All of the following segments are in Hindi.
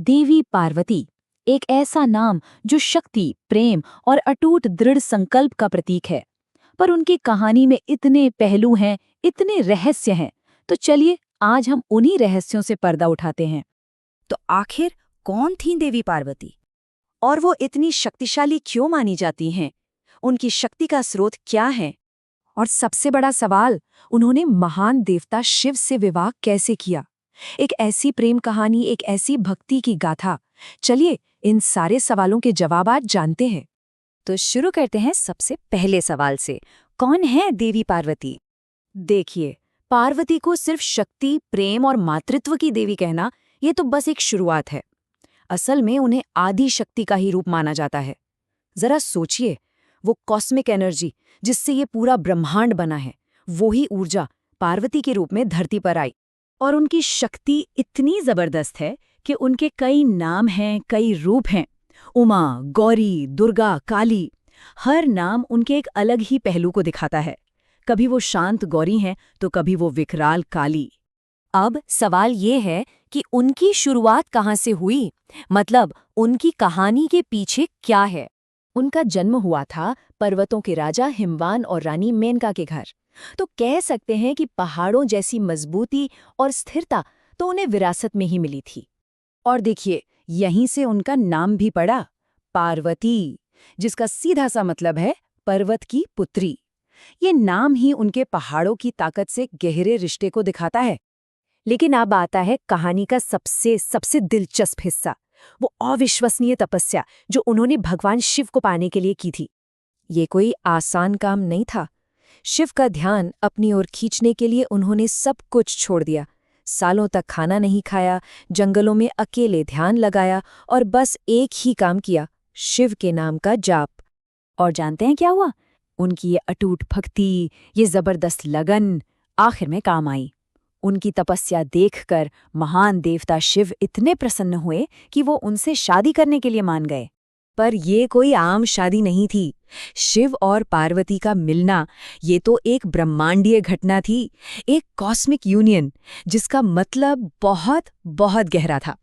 देवी पार्वती, एक ऐसा नाम जो शक्ति, प्रेम और अटूट दृढ़ संकल्प का प्रतीक है। पर उनकी कहानी में इतने पहलू हैं, इतने रहस्य हैं। तो चलिए आज हम उन्हीं रहस्यों से पर्दा उठाते हैं। तो आखिर कौन थीं देवी पार्वती और वो इतनी शक्तिशाली क्यों मानी जाती हैं? उनकी शक्ति का स्रोत क्या है? और सबसे बड़ा सवाल, उन्होंने महान देवता शिव से विवाह कैसे किया? एक ऐसी प्रेम कहानी, एक ऐसी भक्ति की गाथा। चलिए इन सारे सवालों के जवाब आज जानते हैं। तो शुरू करते हैं सबसे पहले सवाल से। कौन है देवी पार्वती? देखिए, पार्वती को सिर्फ शक्ति, प्रेम और मातृत्व की देवी कहना ये तो बस एक शुरुआत है। असल में उन्हें आदि शक्ति का ही रूप माना जाता है। जरा सोचिए, वो कॉस्मिक एनर्जी जिससे ये पूरा ब्रह्मांड बना है, वो ही ऊर्जा पार्वती के रूप में धरती पर आई। और उनकी शक्ति इतनी जबरदस्त है कि उनके कई नाम हैं, कई रूप हैं। उमा, गौरी, दुर्गा, काली। हर नाम उनके एक अलग ही पहलू को दिखाता है। कभी वो शांत गौरी हैं तो कभी वो विकराल काली। अब सवाल ये है कि उनकी शुरुआत कहाँ से हुई, मतलब उनकी कहानी के पीछे क्या है। उनका जन्म हुआ था पर्वतों के राजा हिमवान और रानी मेनका के घर। तो कह सकते हैं कि पहाड़ों जैसी मजबूती और स्थिरता तो उन्हें विरासत में ही मिली थी। और देखिए, यहीं से उनका नाम भी पड़ा, पार्वती, जिसका सीधा सा मतलब है पर्वत की पुत्री। ये नाम ही उनके पहाड़ों की ताकत से गहरे रिश्ते को दिखाता है। लेकिन अब आता है कहानी का सबसे सबसे दिलचस्प हिस्सा, वो अविश्वसनीय तपस्या जो उन्होंने भगवान शिव को पाने के लिए की थी। ये कोई आसान काम नहीं था। शिव का ध्यान अपनी ओर खींचने के लिए उन्होंने सब कुछ छोड़ दिया। सालों तक खाना नहीं खाया, जंगलों में अकेले ध्यान लगाया और बस एक ही काम किया, शिव के नाम का जाप। और जानते हैं क्या हुआ? उनकी ये अटूट भक्ति, ये जबरदस्त लगन आखिर में काम आई। उनकी तपस्या देखकर महान देवता शिव इतने प्रसन्न हुए कि वो उनसे शादी करने के लिए मान गए। पर ये कोई आम शादी नहीं थी। शिव और पार्वती का मिलना ये तो एक ब्रह्मांडीय घटना थी, एक कॉस्मिक यूनियन, जिसका मतलब बहुत बहुत गहरा था।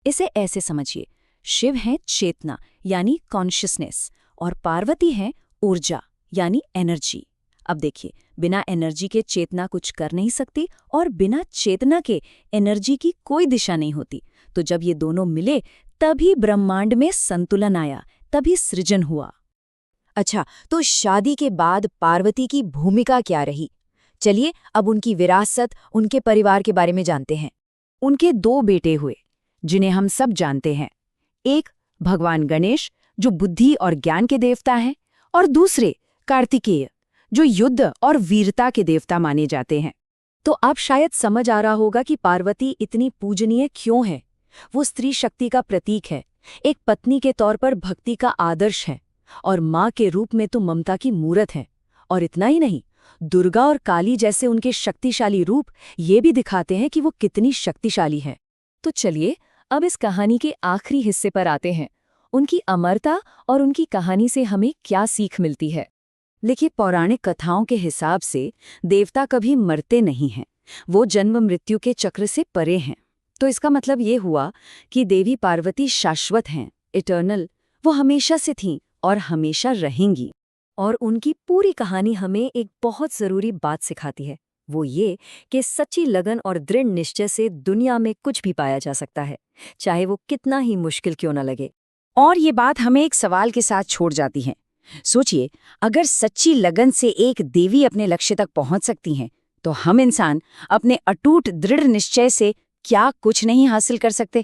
इसे ऐसे समझिए, शिव है चेतना यानी कॉन्शियसनेस और पार्वती है ऊर्जा यानी एनर्जी। अब देखिए, बिना एनर्जी के चेतना कुछ कर नहीं सकती और बिना चेतना के एनर्जी की कोई दिशा नहीं होती। तो जब ये दोनों मिले तभी ब्रह्मांड में संतुलन आया, तभी सृजन हुआ। अच्छा, तो शादी के बाद पार्वती की भूमिका क्या रही? चलिए अब उनकी विरासत, उनके परिवार के बारे में जानते हैं। उनके 2 बेटे हुए जिन्हें हम सब जानते हैं। एक भगवान गणेश जो बुद्धि और ज्ञान के देवता हैं, और दूसरे कार्तिकेय जो युद्ध और वीरता के देवता माने जाते हैं। तो अब शायद समझ आ रहा होगा कि पार्वती इतनी पूजनीय क्यों है। वो स्त्री शक्ति का प्रतीक है, एक पत्नी के तौर पर भक्ति का आदर्श है, और माँ के रूप में तो ममता की मूरत है। और इतना ही नहीं, दुर्गा और काली जैसे उनके शक्तिशाली रूप ये भी दिखाते हैं कि वो कितनी शक्तिशाली है। तो चलिए अब इस कहानी के आखिरी हिस्से पर आते हैं, उनकी अमरता और उनकी कहानी से हमें क्या सीख मिलती है। देखिए, पौराणिक कथाओं के हिसाब से देवता कभी मरते नहीं हैं, वो जन्म मृत्यु के चक्र से परे हैं। तो इसका मतलब ये हुआ कि देवी पार्वती शाश्वत हैं, इटर्नल। वो हमेशा से थीं और हमेशा रहेंगी। और उनकी पूरी कहानी हमें एक बहुत ज़रूरी बात सिखाती है, वो ये कि सच्ची लगन और दृढ़ निश्चय से दुनिया में कुछ भी पाया जा सकता है, चाहे वो कितना ही मुश्किल क्यों न लगे। और ये बात हमें एक सवाल के साथ छोड़ जाती है। सोचिए, अगर सच्ची लगन से एक देवी अपने लक्ष्य तक पहुंच सकती हैं, तो हम इंसान अपने अटूट दृढ़ निश्चय से क्या कुछ नहीं हासिल कर सकते।